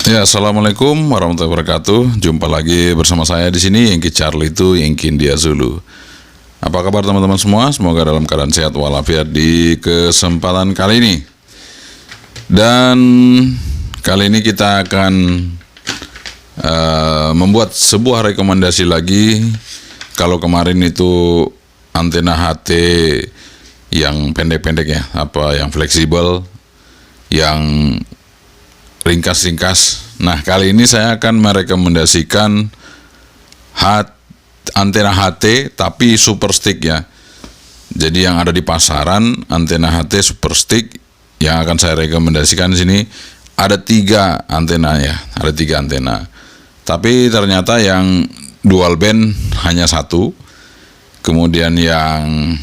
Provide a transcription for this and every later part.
Ya, assalamualaikum warahmatullahi wabarakatuh. Jumpa lagi bersama saya di sini, Yengki Charlie itu Yengki India Zulu. Apa kabar teman-teman semua? Semoga dalam keadaan sehat walafiat di kesempatan kali ini. Dan kali ini kita akan membuat sebuah rekomendasi lagi. Kalau kemarin itu antena HT yang pendek-pendek ya, yang fleksibel, yang ringkas-ringkas. Nah, kali ini saya akan merekomendasikan antena HT tapi super stick ya. Jadi yang ada di pasaran antena HT super stick yang akan saya rekomendasikan di sini ada 3 antena ya, ada 3 antena. Tapi ternyata yang dual band hanya 1. Kemudian yang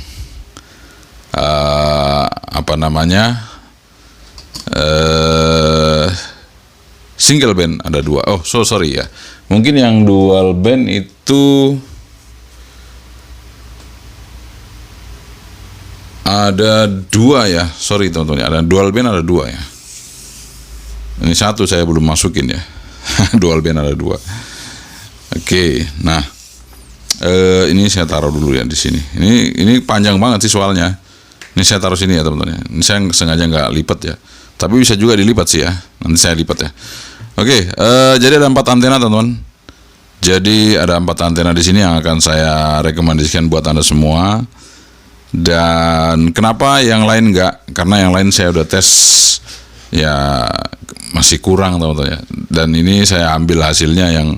single band ada 2. Oh, sorry ya. Mungkin yang dual band itu ada 2 ya. Sorry teman-teman, ada dual band ada 2 ya. Ini 1 saya belum masukin ya. Dual band ada 2. Oke, nah ini saya taruh dulu ya di sini. Ini panjang banget sih soalnya. Ini saya taruh sini ya teman-teman. Ini saya sengaja nggak lipat ya. Tapi bisa juga dilipat sih ya. Nanti saya lipat ya. Oke, jadi ada 4 antena teman-teman. Jadi ada 4 antena di sini yang akan saya rekomendasikan buat Anda semua. Dan kenapa yang lain enggak? Karena yang lain saya udah tes ya masih kurang teman-teman ya. Dan ini saya ambil hasilnya yang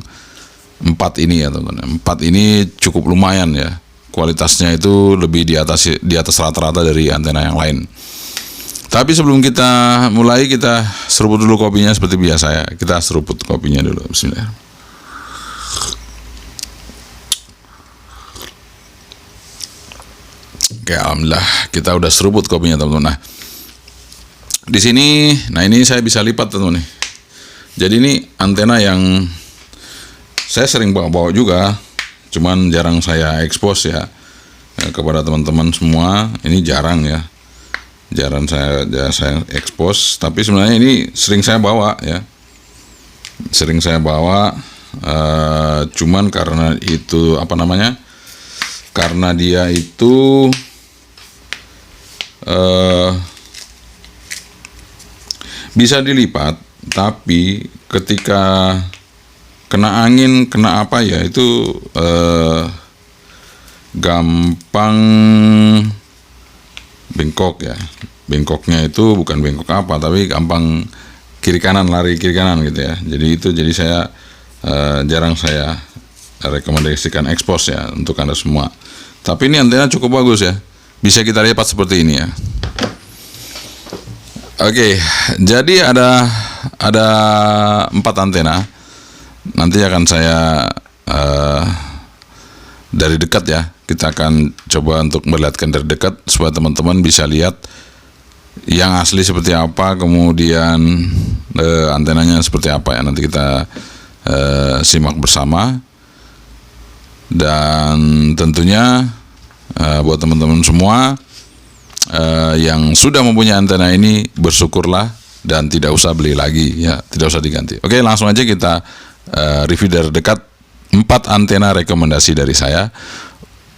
4 ini ya teman-teman. 4 ini cukup lumayan ya. Kualitasnya itu lebih di atas rata-rata dari antena yang lain. Tapi sebelum kita mulai, kita seruput dulu kopinya seperti biasa ya. Kita seruput kopinya dulu. Bismillah. Oke, alhamdulillah kita udah seruput kopinya teman-teman. Nah, di sini, ini saya bisa lipat teman-teman nih. Jadi ini antena yang saya sering bawa juga, cuman jarang saya expose ya kepada teman-teman semua. Ini jarang ya. Jarang saya expose, tapi sebenarnya ini sering saya bawa ya. Sering saya bawa, cuman karena itu karena dia itu bisa dilipat, tapi ketika kena angin, kena apa ya, itu gampang bengkok ya. Bengkoknya itu bukan bengkok apa, tapi gampang lari kiri kanan gitu ya. Jadi saya jarang saya rekomendasikan expose ya untuk Anda semua. Tapi ini antena cukup bagus ya. Bisa kita lipat seperti ini ya. Oke, jadi ada 4 antena. Nanti akan saya dari dekat ya. Kita akan coba untuk melihatkan dari dekat supaya teman-teman bisa lihat yang asli seperti apa, kemudian antenanya seperti apa ya. Nanti kita simak bersama. Dan tentunya buat teman-teman semua yang sudah mempunyai antena ini, bersyukurlah dan tidak usah beli lagi ya, tidak usah diganti. Oke, langsung aja kita review dari dekat 4 antena rekomendasi dari saya.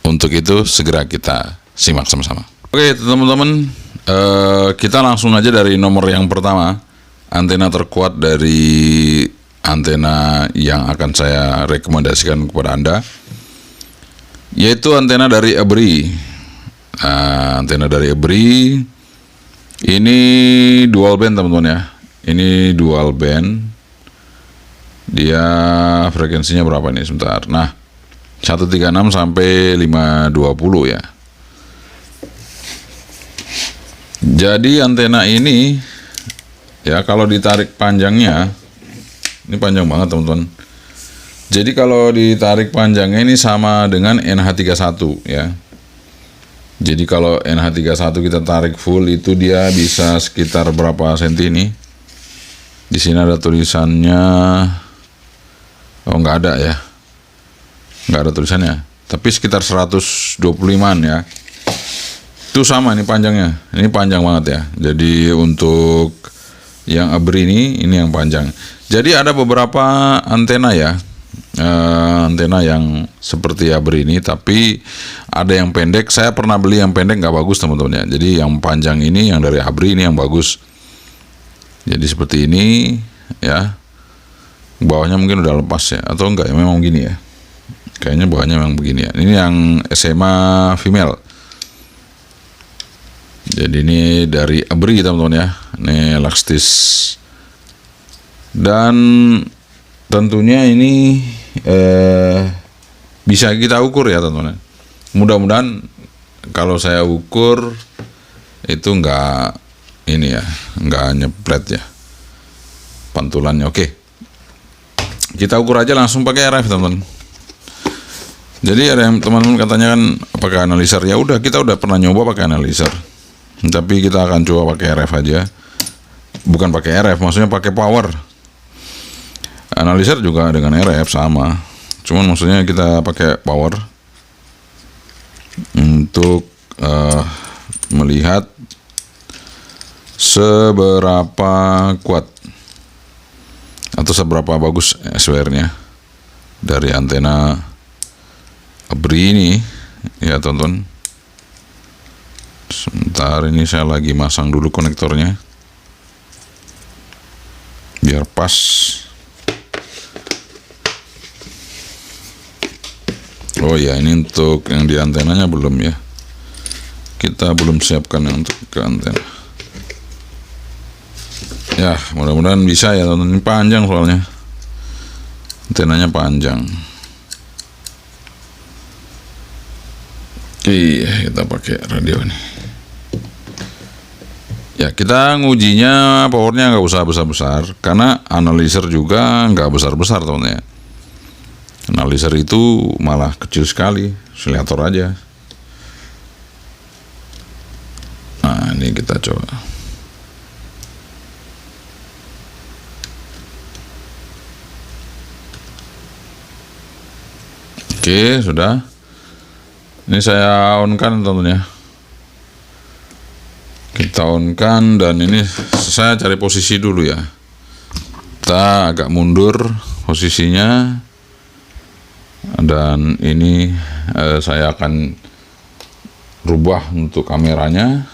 Untuk itu segera kita simak sama-sama. Oke teman-teman, kita langsung aja dari nomor yang pertama. Antena terkuat dari antena yang akan saya rekomendasikan kepada Anda, yaitu antena dari ABRI. Antena dari ABRI ini dual band teman-teman ya. Ini dual band. Dia frekuensinya berapa nih? Sebentar. Nah, 136 sampai 520 ya. Jadi antena ini ya, kalau ditarik panjangnya, ini panjang banget teman-teman. Jadi kalau ditarik panjangnya ini sama dengan NH31 ya. Jadi kalau NH31 kita tarik full itu dia bisa sekitar berapa senti ini? Di sini ada tulisannya. Oh, nggak ada ya. Nggak ada tulisannya. Tapi sekitar 125-an ya. Itu sama nih panjangnya. Ini panjang banget ya. Jadi untuk Yang ABRI ini yang panjang. Jadi ada beberapa antena ya, antena yang seperti ABRI ini, tapi ada yang pendek. Saya pernah beli yang pendek nggak bagus teman-teman ya. Jadi yang panjang ini, yang dari ABRI ini yang bagus. Jadi seperti ini ya. Bawahnya mungkin udah lepas ya, atau enggak ya, memang begini ya. Kayaknya bawahnya memang begini ya. Ini yang SMA female. Jadi ini dari ABRI teman-teman ya. Ini Luxtis. Dan tentunya ini bisa kita ukur ya teman-teman. Mudah-mudahan kalau saya ukur itu enggak ini ya, enggak nyeplet ya pantulannya. Oke, kita ukur aja langsung pakai RF teman-teman. Jadi ada yang teman-teman katanya kan pakai analyzer. Ya udah, kita udah pernah nyoba pakai analyzer, tapi kita akan coba pakai RF aja. Bukan pakai RF, maksudnya pakai power. Analyzer juga dengan RF sama, cuman maksudnya kita pakai power untuk melihat seberapa kuat atau seberapa bagus SWR-nya dari antena ABRI ini ya tonton. Sebentar, ini saya lagi masang dulu konektornya biar pas. Oh ya, ini untuk yang di antenanya belum ya, kita belum siapkan yang untuk ke antena ya. Mudah-mudahan bisa ya tonton. Ini panjang soalnya, antenanya panjang. Iya, kita pakai radio nih. Ya, kita ngujinya powernya nggak usah besar-besar, karena analyzer juga nggak besar-besar teman-teman ya. Analyzer itu malah kecil sekali, oscillator aja. Nah, ini kita coba. Oke, sudah. Ini saya on kan teman-teman ya. Kita on kan, dan ini saya cari posisi dulu ya. Kita agak mundur posisinya, dan ini saya akan rubah untuk kameranya.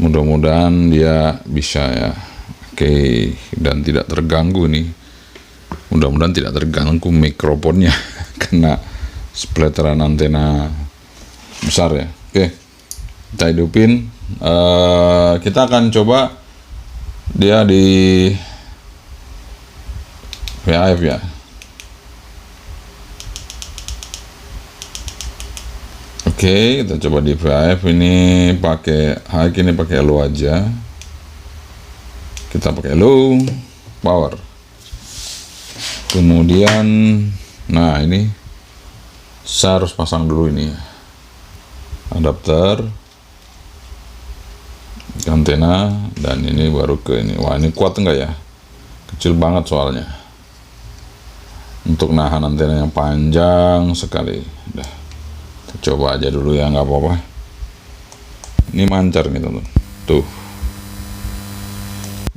Mudah-mudahan dia bisa ya. Oke, dan tidak terganggu nih. Mudah-mudahan tidak terganggu mikrofonnya karena splateran antena besar ya. Oke, kita hidupin. Kita akan coba dia di VHF ya. Oke, kita coba di VHF. Ini pakai high, ini pakai low aja. Kita pakai low power. Kemudian, nah ini saya harus pasang dulu ini adapter antena, dan ini baru ke ini. Wah, ini kuat enggak ya? Kecil banget soalnya untuk nahan antena yang panjang sekali. Udah, kita coba aja dulu ya, nggak apa-apa. Ini mancar nih teman-teman. Tuh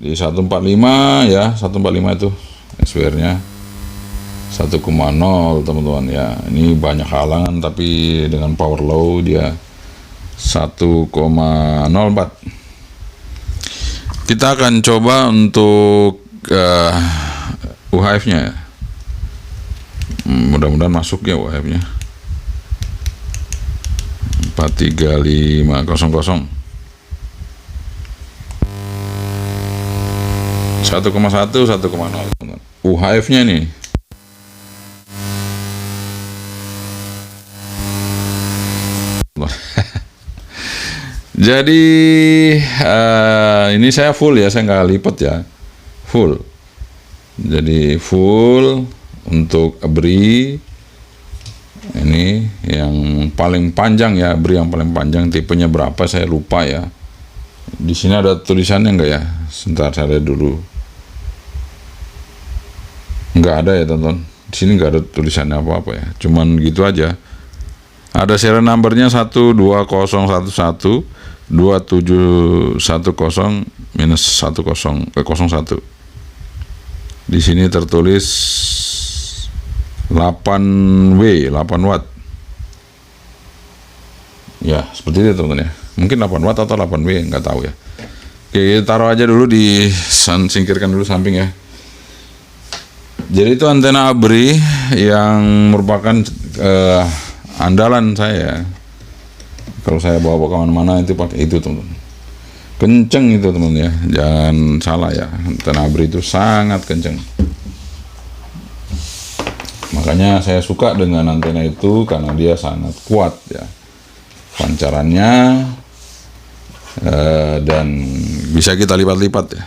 di 145 ya, 145 itu SWR-nya 1,0 teman-teman ya. Ini banyak halangan, tapi dengan power low dia 1,04. Kita akan coba untuk UHF-nya ya. Mudah-mudahan masuk ya UHF-nya. 43500. 1,1, 1,0. UHF-nya nih. Jadi ini saya full ya, saya nggak lipat ya, full. Jadi full untuk ABRI. Ini yang paling panjang ya, ABRI yang paling panjang. Tipenya berapa saya lupa ya. Di sini ada tulisannya nggak ya? Sebentar, saya lihat dulu. Nggak ada ya teman-teman. Di sini nggak ada tulisannya apa-apa ya. Cuman gitu aja. Ada serial numbernya 12011 2710 minus 01. Di sini tertulis 8W, 8 watt. Ya, seperti itu teman-teman ya. Mungkin 8 watt atau 8W, nggak tahu ya. Oke, kita taruh aja dulu singkirkan dulu samping ya. Jadi itu antena ABRI yang merupakan andalan saya. Kalau saya bawa kemana-mana itu pakai itu teman-teman. Kenceng itu teman ya, jangan salah ya. Antena ABRI itu sangat kenceng. Makanya saya suka dengan antena itu karena dia sangat kuat ya pancarannya, dan bisa kita lipat-lipat ya.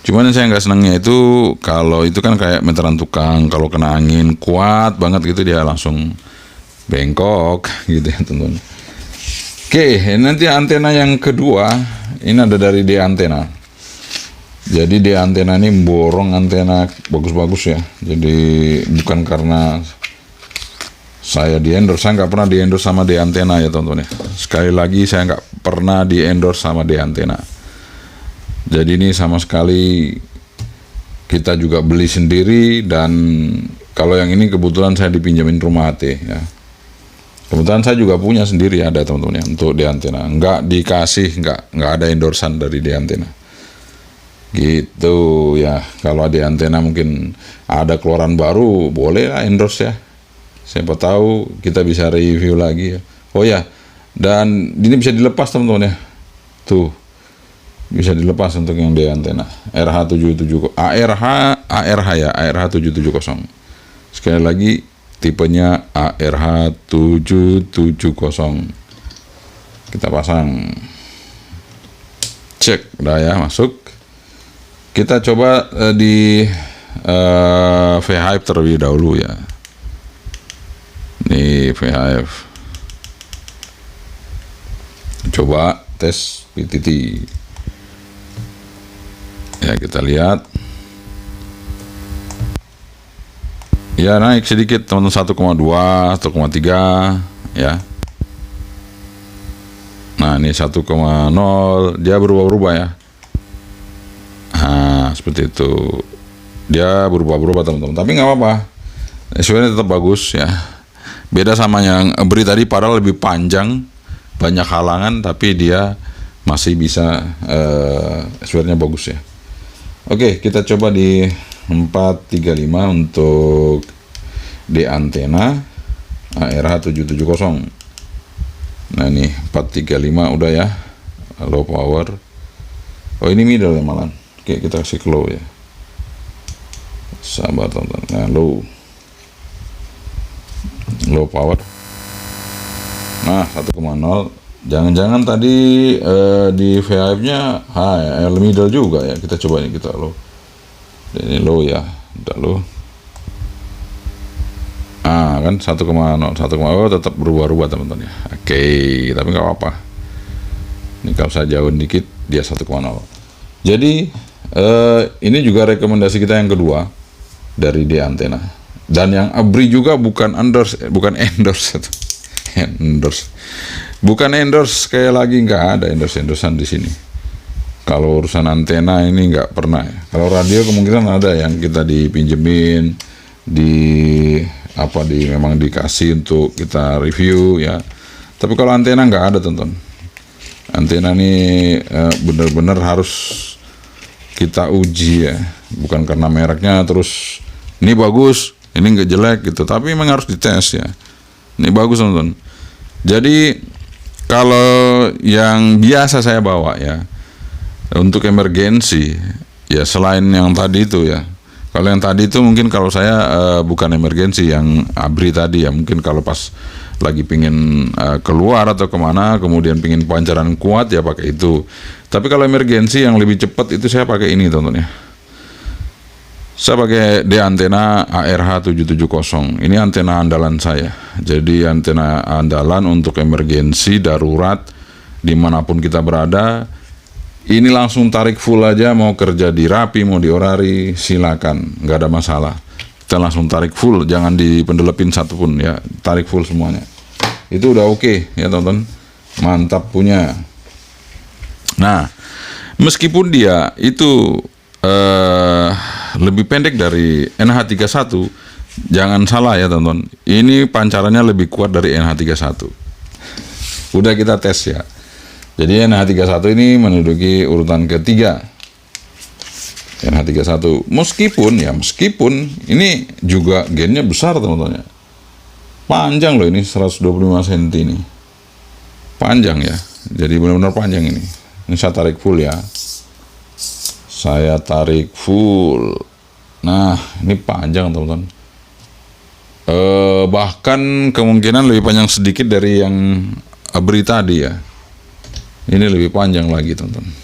Cuman yang saya nggak senangnya itu kalau itu kan kayak meteran tukang, kalau kena angin kuat banget gitu dia langsung bengkok gitu ya teman-teman. Oke, nanti antena yang kedua ini ada dari D Antena. Jadi D Antena ini borong antena bagus-bagus ya. Jadi bukan karena saya di-endorse, saya nggak pernah di-endorse sama D Antena ya teman-teman ya. Sekali lagi saya nggak pernah di-endorse sama D Antena. Jadi ini sama sekali kita juga beli sendiri, dan kalau yang ini kebetulan saya dipinjemin rumah HT ya. Kebetulan saya juga punya sendiri ada teman-teman ya untuk D Antena. Nggak dikasih, nggak ada endorsan dari D Antena. Gitu ya. Kalau D Antena mungkin ada keluaran baru, boleh lah endorse ya. Siapa tahu kita bisa review lagi ya. Oh ya, dan ini bisa dilepas teman-teman ya. Tuh, bisa dilepas untuk yang D Antena RH77 ARH ya, ARH770. Sekali lagi tipenya ARH770. Kita pasang. Cek, udah ya, masuk. Kita coba di VHF terlebih dahulu ya. Ini VHF. Coba tes PTT. Ya, kita lihat. Ya, naik sedikit teman-teman, 1,2, 1,3 ya. Nah, ini 1,0 dia berubah-ubah ya. Nah, seperti itu. Dia berubah-ubah teman-teman. Tapi nggak apa-apa. SW-nya tetap bagus ya. Beda sama yang ABRI tadi, padahal lebih panjang, banyak halangan, tapi dia masih bisa SW-nya bagus ya. Oke, kita coba di 435 untuk D Antena ARH770. Nah ini 435 udah ya, low power. Oh ini middle ya malah. Oke, kita kasih low ya. Sabar teman-teman. Nah, low power. Nah 1,0. Jangan-jangan tadi di VHF-nya high, middle juga ya. Kita coba ini, kita low. Dan ini low ya, udah low. Kan 1,0, 1,0 tetap berubah-ubah teman-teman ya. Oke, tapi nggak apa-apa. Ini kalau saya jauhin dikit dia 1,0. Jadi ini juga rekomendasi kita yang kedua dari D Antena. Dan yang ABRI juga bukan endorse. Bukan endorse, sekali lagi nggak ada endorse-endorsean di sini. Kalau urusan antena ini nggak pernah ya. Kalau radio kemungkinan ada yang kita dipinjemin, memang dikasih untuk kita review ya. Tapi kalau antena nggak ada teman-teman. Antena ini benar-benar harus kita uji ya. Bukan karena mereknya terus ini bagus, ini nggak jelek gitu. Tapi memang harus dites ya. Ini bagus teman-teman. Jadi kalau yang biasa saya bawa ya, untuk emergensi ya, selain yang tadi itu ya. Kalau yang tadi itu mungkin kalau saya bukan emergensi, yang ABRI tadi ya, mungkin kalau pas lagi pingin keluar atau kemana, kemudian pingin pancaran kuat ya pakai itu. Tapi kalau emergensi yang lebih cepat itu saya pakai ini teman-teman ya. Saya pakai D Antena ARH770. Ini antena andalan saya. Jadi antena andalan untuk emergensi darurat dimanapun kita berada. Ini langsung tarik full aja, mau kerja di Rapi, mau di Orari, silakan, nggak ada masalah. Kita langsung tarik full, jangan dipendelepin satupun ya, tarik full semuanya. Itu udah oke ya teman-teman. mantap punya. Nah, meskipun dia itu lebih pendek dari NH31, jangan salah ya teman-teman, ini pancarannya lebih kuat dari NH31. Udah kita tes ya. Jadi NH31 ini menduduki urutan ketiga. NH31 meskipun ini juga gennya besar teman-teman ya. Panjang loh, ini 125 cm ini. Panjang ya. Jadi benar-benar panjang ini. Ini saya tarik full ya. Saya tarik full. Nah, ini panjang teman-teman. Bahkan kemungkinan lebih panjang sedikit dari yang beri tadi ya. Ini lebih panjang lagi teman-teman.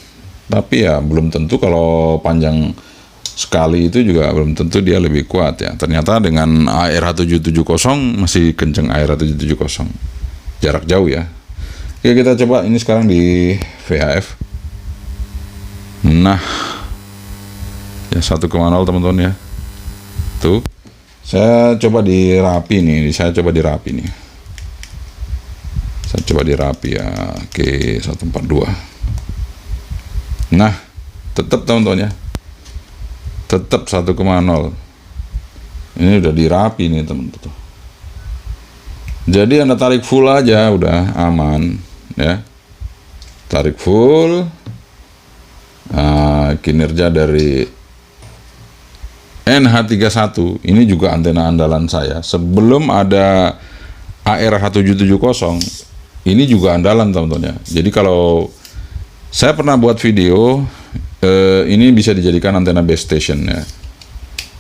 Tapi ya belum tentu, kalau panjang sekali itu juga belum tentu dia lebih kuat ya. Ternyata dengan ARH770 masih kenceng ARH770. Jarak jauh ya. Oke, kita coba ini sekarang di VHF. Nah, ya 1,0 teman-teman ya. Tuh. Saya coba di rapi nih. Saya coba di rapi ya. Oke, 142. Nah, tetap teman-teman ya. Tetap 1,0. Ini udah dirapi nih teman-teman. Jadi Anda tarik full aja udah aman ya. Tarik full. Nah, kinerja dari NH31 ini juga antena andalan saya. Sebelum ada ARH770, ini juga andalan teman-teman ya. Jadi kalau saya pernah buat video, ini bisa dijadikan antena base station ya.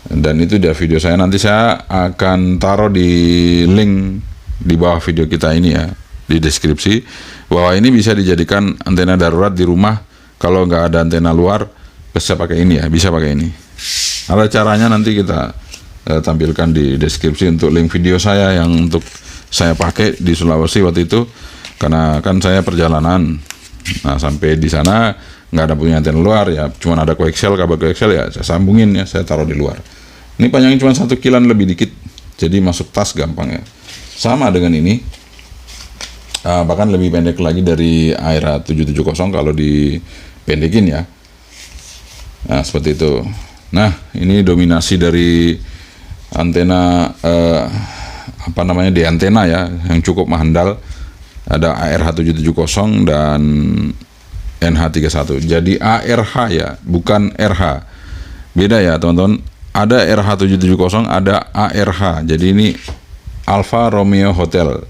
Dan itu dia video saya, nanti saya akan taruh di link di bawah video kita ini ya, di deskripsi, bahwa ini bisa dijadikan antena darurat di rumah. Kalau nggak ada antena luar, bisa pakai ini ya, bisa pakai ini. Ada caranya, nanti kita tampilkan di deskripsi untuk link video saya yang untuk saya pakai di Sulawesi waktu itu, karena kan saya perjalanan. Nah, sampai di sana nggak ada punya antena luar ya, cuma ada koaksial, kabel koaksial ya, saya sambungin ya, saya taruh di luar. Ini panjangnya cuma 1 kilan lebih dikit, jadi masuk tas gampang ya. Sama dengan ini, bahkan lebih pendek lagi dari ARH770 kalau dipendekin ya. Nah, seperti itu. Nah, ini dominasi dari antena di antena ya, yang cukup handal. Ada ARH770 dan NH31. Jadi ARH ya, bukan RH. Beda ya teman-teman. Ada RH770, ada ARH. Jadi ini Alfa Romeo Hotel.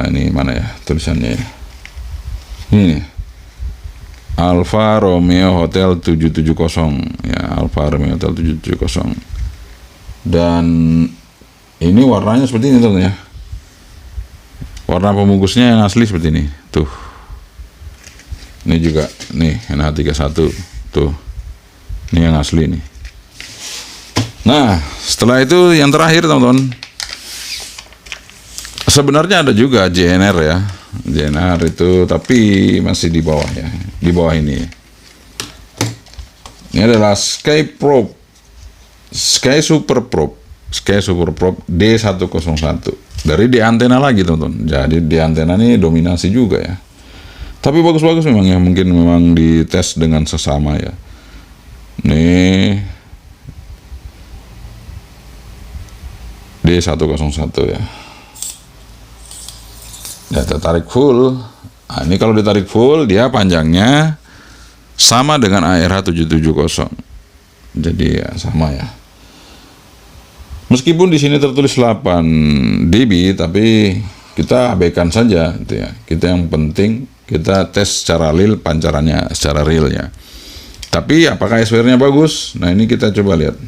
Ini mana ya tulisannya ya? Ini nih. Alfa Romeo Hotel 770 ya, Alfa Romeo Hotel 770. Dan ini warnanya seperti ini teman-teman ya. Warna pembungkusnya yang asli seperti ini. Tuh. Ini juga nih NH31. Tuh. Ini yang asli nih. Nah, setelah itu yang terakhir teman-teman. Sebenarnya ada juga JNR ya. JNR itu tapi masih di bawah ya. Di bawah ini. Ini adalah Sky Super Probe D101. Dari di antena lagi teman-teman. Jadi di antena ini dominasi juga ya. Tapi bagus-bagus memang ya. Mungkin memang dites dengan sesama ya. Nih D101 ya. Ya, kita tarik full. Nah, ini kalau ditarik full, dia panjangnya sama dengan ARH770. Jadi ya sama ya. Meskipun di sini tertulis 8 dB, tapi kita abaikan saja gitu ya. Kita yang penting kita tes secara real pancarannya, secara real ya. Tapi apakah SWR-nya bagus? Nah, ini kita coba lihat.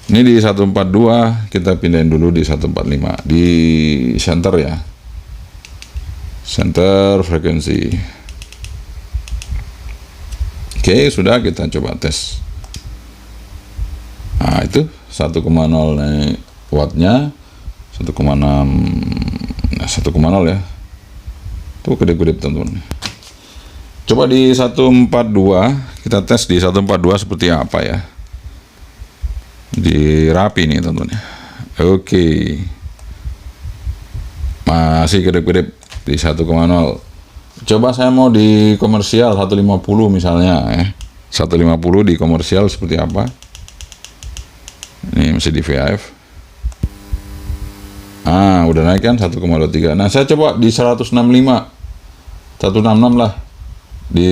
Ini di 142, kita pindahin dulu di 145 di center ya. Center frekuensi. Oke, sudah, kita coba tes. Nah, itu 1,0 naik wattnya, 1,6, nah 1,0 ya. Tuh gede-gede teman-teman. Coba di 142, kita tes di 142 seperti apa ya. Di rapi nih teman-teman. Oke. masih kedip-kedip di 1,0. Coba saya mau di komersial 150 misalnya ya. 150 di komersial seperti apa? Ini masih di VIF. Udah naik kan 1,23. Nah, saya coba di 165. 166 lah. Di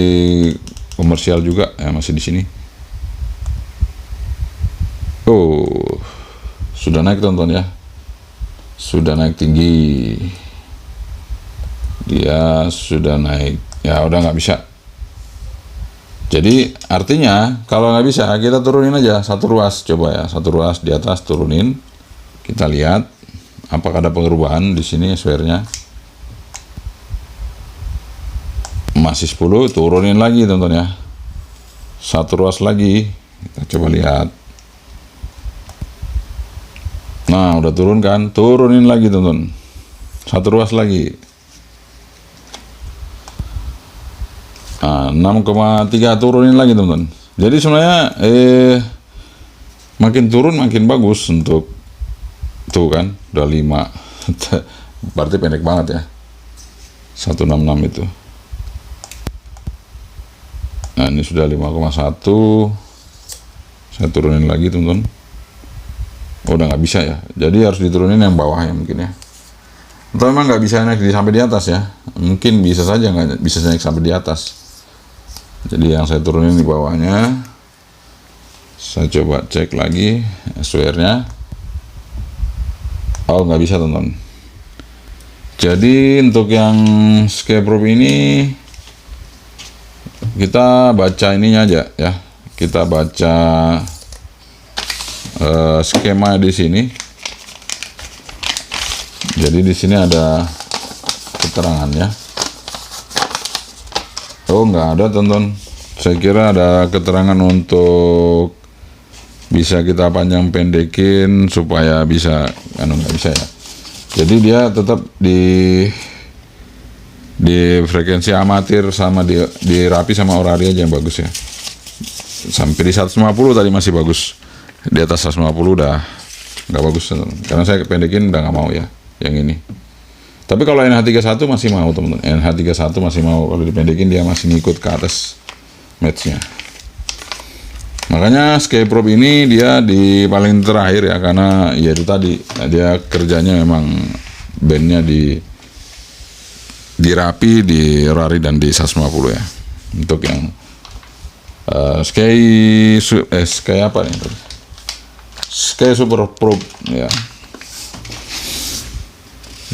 komersial juga ya, masih di sini. Sudah naik tonton ya. Sudah naik tinggi. Dia sudah naik. Ya udah nggak bisa. Jadi artinya kalau nggak bisa kita turunin aja satu ruas, coba ya, satu ruas di atas turunin. Kita lihat apakah ada perubahan di sini SWR-nya. Masih 10, turunin lagi tonton ya. Satu ruas lagi. Kita coba lihat. Nah, udah turun kan? Turunin lagi tonton. Satu ruas lagi. 6,3 turunin lagi teman-teman. Jadi sebenarnya makin turun makin bagus untuk tuh kan udah 5 berarti pendek banget ya 166 itu. Nah ini sudah 5,1. Saya turunin lagi teman-teman. Udah nggak bisa ya, jadi harus diturunin yang bawah ya mungkin ya. Atau memang nggak bisa naik sampai di atas ya, mungkin bisa saja nggak bisa naik sampai di atas. Jadi yang saya turunin di bawahnya. Saya coba cek lagi SWR-nya. Nggak bisa teman-teman. Jadi untuk yang Sky Probe ini kita baca ininya aja ya. Kita baca skema di sini. Jadi di sini ada keterangannya. Nggak ada teman-teman. Saya kira ada keterangan untuk bisa kita panjang pendekin supaya bisa, nggak bisa ya. Jadi dia tetap di frekuensi amatir sama di rapi sama Auraria aja yang bagus ya. Sampai di 150 tadi masih bagus. Di atas 150 udah nggak bagus teman-teman. Karena saya pendekin udah nggak mau ya yang ini. Tapi kalau NH31 masih mau teman-teman. NH31 masih mau, kalau dipendekin dia masih ngikut ke atas matchnya. Makanya Sky Probe ini dia di paling terakhir ya, karena ya itu tadi dia kerjanya memang bandnya di rapi, di Rari dan di 150 ya. Untuk yang Sky apa nih? Sky Super Probe ya.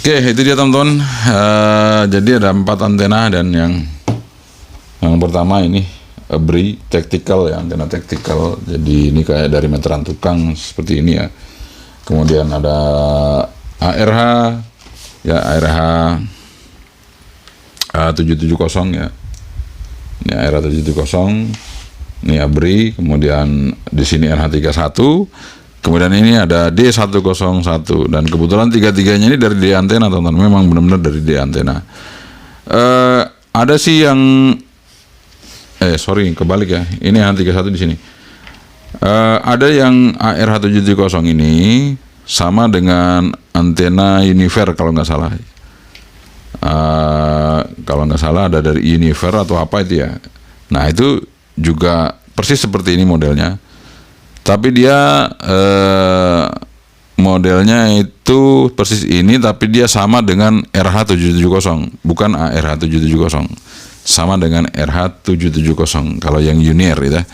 Oke, itu dia teman-teman. Jadi ada 4 antena dan yang pertama ini BRI tactical ya, antena tactical. Jadi ini kayak dari meteran tukang seperti ini ya. Kemudian ada ARH ya, ARH 770 ya. Ini ARH 770. Ini BRI, kemudian di sini RH31. Kemudian ini ada D101 dan kebetulan tiga-tiganya ini dari D antena teman-teman, memang benar-benar dari D antena. Ada sih yang kebalik ya. Ini RH31 di sini. Ada yang ARH770 ini sama dengan antena Univer kalau nggak salah. Kalau nggak salah ada dari Univer atau apa itu ya. Nah itu juga persis seperti ini modelnya. Tapi dia modelnya itu persis ini, tapi dia sama dengan RH770, bukan ARH770. Sama dengan RH770 kalau yang Unier itu.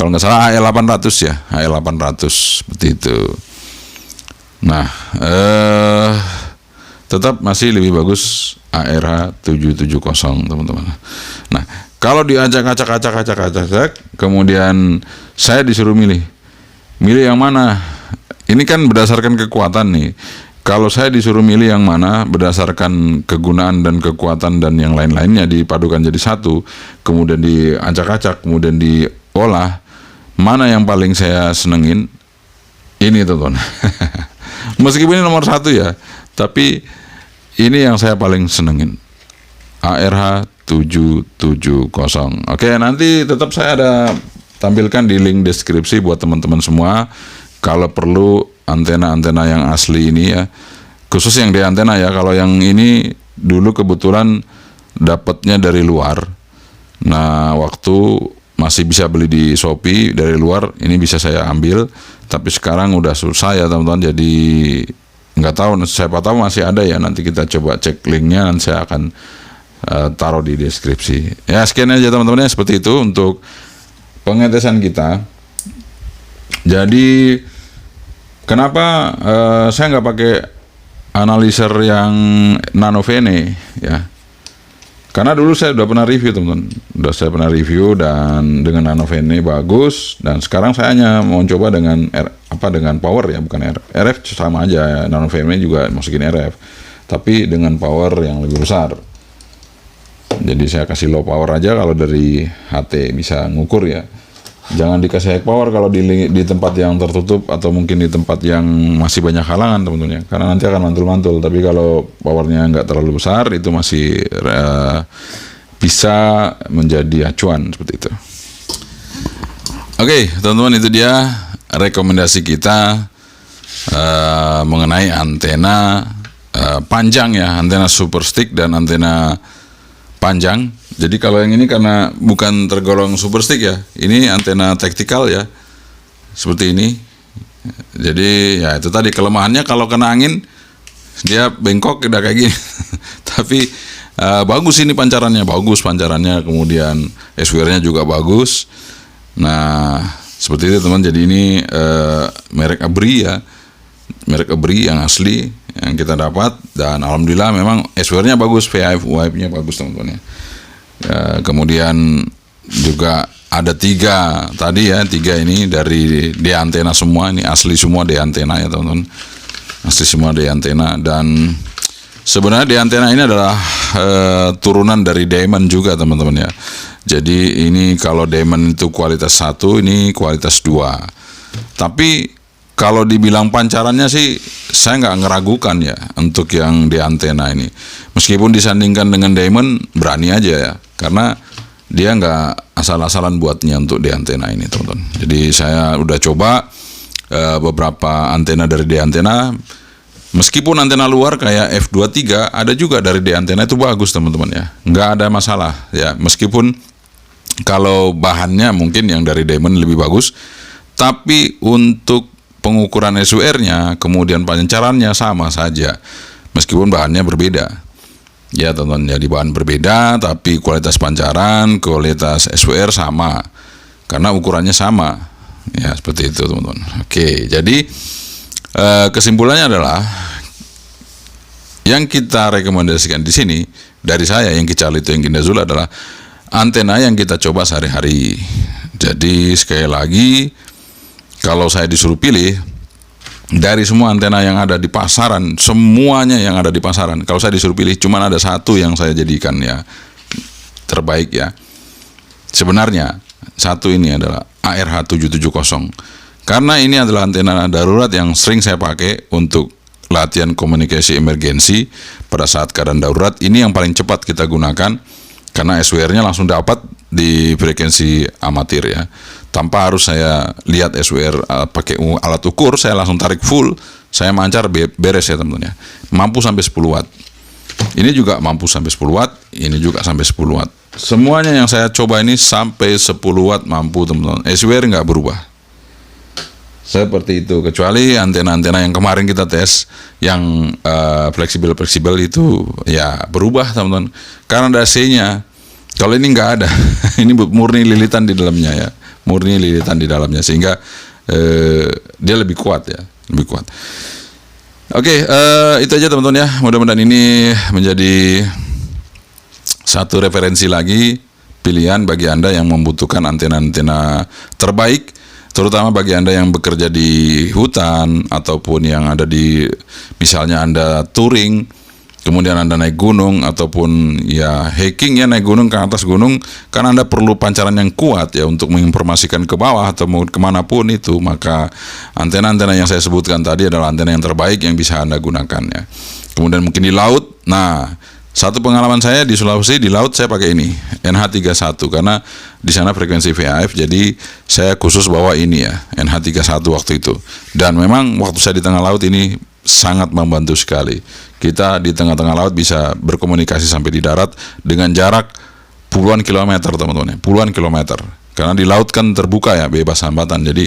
Kalau nggak salah AL800 ya, AL800 seperti itu. Nah, tetap masih lebih bagus ARH770 teman-teman. Nah, kalau diacak-acak, kemudian saya disuruh milih yang mana? Ini kan berdasarkan kekuatan nih. Kalau saya disuruh milih yang mana berdasarkan kegunaan dan kekuatan dan yang lain-lainnya dipadukan jadi satu, kemudian diacak-acak, kemudian diolah, mana yang paling saya senengin? Ini teman-teman. Meskipun ini nomor 1 ya, tapi ini yang saya paling senengin. ARH770. Oke, nanti tetap saya ada tampilkan di link deskripsi buat teman-teman semua. Kalau perlu antena-antena yang asli ini ya, khusus yang di antena ya. Kalau yang ini dulu kebetulan dapatnya dari luar. Nah, waktu masih bisa beli di Shopee dari luar, ini bisa saya ambil. Tapi sekarang udah susah ya teman-teman. Jadi nggak tahu, siapa tahu masih ada ya. Nanti kita coba cek linknya, nanti saya akan taruh di deskripsi. Ya, sekian aja teman-teman ya, seperti itu untuk pengetesan kita. Jadi kenapa saya nggak pakai analyzer yang Nano Vene ya? Karena dulu saya udah pernah review teman-teman, dan dengan Nano Vene bagus, dan sekarang saya hanya mau coba dengan dengan power ya, bukan RF sama aja. Nano Vene juga masukin RF, tapi dengan power yang lebih besar. Jadi saya kasih low power aja kalau dari HT bisa ngukur ya. Jangan dikasih high power kalau di tempat yang tertutup atau mungkin di tempat yang masih banyak halangan teman-teman ya, karena nanti akan mantul-mantul. Tapi kalau powernya nggak terlalu besar, itu masih bisa menjadi acuan seperti itu. Oke, teman-teman, itu dia rekomendasi kita mengenai antena panjang ya, antena super stick dan antena panjang. Jadi kalau yang ini karena bukan tergolong super stick ya, ini antena tactical ya, seperti ini. Jadi ya itu tadi kelemahannya, kalau kena angin dia bengkok udah kayak gini. Tapi bagus ini pancarannya, kemudian SWR-nya juga bagus. Nah seperti itu teman. Jadi ini merek Abri ya, merek Abri yang asli yang kita dapat, dan alhamdulillah memang SWR-nya bagus, VHF-nya bagus teman-teman ya. Kemudian juga ada 3 tadi ya, 3 ini dari D antena semua, ini asli semua D antena ya teman-teman, asli semua D antena. Dan sebenarnya D antena ini adalah turunan dari Diamond juga teman-teman ya. Jadi ini kalau Diamond itu kualitas 1, ini kualitas 2. Tapi kalau dibilang pancarannya sih saya nggak ngeragukan ya untuk yang di antena ini. Meskipun disandingkan dengan Diamond, berani aja ya, karena dia nggak asal-asalan buatnya untuk di antena ini teman-teman. Jadi saya udah coba beberapa antena dari di antena, meskipun antena luar kayak F23 ada juga dari di antena, itu bagus teman-teman ya, nggak ada masalah ya. Meskipun kalau bahannya mungkin yang dari Diamond lebih bagus, tapi untuk pengukuran SWR-nya, kemudian pancarannya sama saja, meskipun bahannya berbeda. Ya teman-teman, jadi bahan berbeda, tapi kualitas pancaran, kualitas SWR sama, karena ukurannya sama. Ya seperti itu teman-teman. Oke, jadi kesimpulannya adalah yang kita rekomendasikan di sini dari saya, yang Kical itu yang Kindazul, adalah antena yang kita coba sehari-hari. Jadi sekali lagi, kalau saya disuruh pilih dari semua antena yang ada di pasaran, semuanya yang ada di pasaran, kalau saya disuruh pilih, cuma ada satu yang saya jadikan ya terbaik ya. Sebenarnya satu ini adalah ARH770, karena ini adalah antena darurat yang sering saya pakai untuk latihan komunikasi emergensi pada saat keadaan darurat. Ini yang paling cepat kita gunakan, karena SWR-nya langsung dapat di frekuensi amatir ya, tanpa harus saya lihat SWR pakai alat ukur. Saya langsung tarik full, saya mancar, beres ya teman-teman ya. Mampu sampai 10 watt. Ini juga mampu sampai 10 watt, ini juga sampai 10 watt. Semuanya yang saya coba ini sampai 10 watt mampu teman-teman. SWR nggak berubah. Seperti itu, kecuali antena-antena yang kemarin kita tes yang fleksibel itu ya berubah teman-teman, karena ada AC-nya. Kalau ini nggak ada, ini murni lilitan di dalamnya ya, murni lilitan di dalamnya, sehingga dia lebih kuat ya, lebih kuat. Oke, itu aja teman-teman ya. Mudah-mudahan ini menjadi satu referensi lagi, pilihan bagi Anda yang membutuhkan antena-antena terbaik, terutama bagi Anda yang bekerja di hutan ataupun yang ada di, misalnya Anda touring, kemudian Anda naik gunung ataupun ya hiking ya, naik gunung ke atas gunung, kan Anda perlu pancaran yang kuat ya untuk menginformasikan ke bawah atau mau kemanapun itu. Maka antena-antena yang saya sebutkan tadi adalah antena yang terbaik yang bisa Anda gunakan ya. Kemudian mungkin di laut, nah satu pengalaman saya di Sulawesi, di laut saya pakai ini NH31, karena di sana frekuensi VHF, jadi saya khusus bawa ini ya NH31 waktu itu. Dan memang waktu saya di tengah laut ini sangat membantu sekali. Kita di tengah-tengah laut bisa berkomunikasi sampai di darat dengan jarak puluhan kilometer, teman-teman, puluhan kilometer. Karena di laut kan terbuka ya, bebas hambatan. Jadi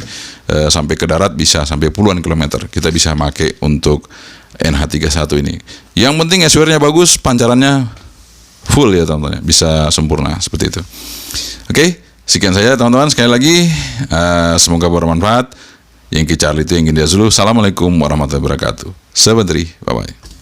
sampai ke darat bisa sampai puluhan kilometer. Kita bisa pakai untuk NH31 ini. Yang penting SWR-nya bagus, pancarannya full ya teman-teman, bisa sempurna seperti itu. Oke, sekian saja teman-teman. Sekali lagi semoga bermanfaat. Yang Charlie itu yang India Zulu. Assalamualaikum warahmatullahi wabarakatuh. Sebentar, bye bye.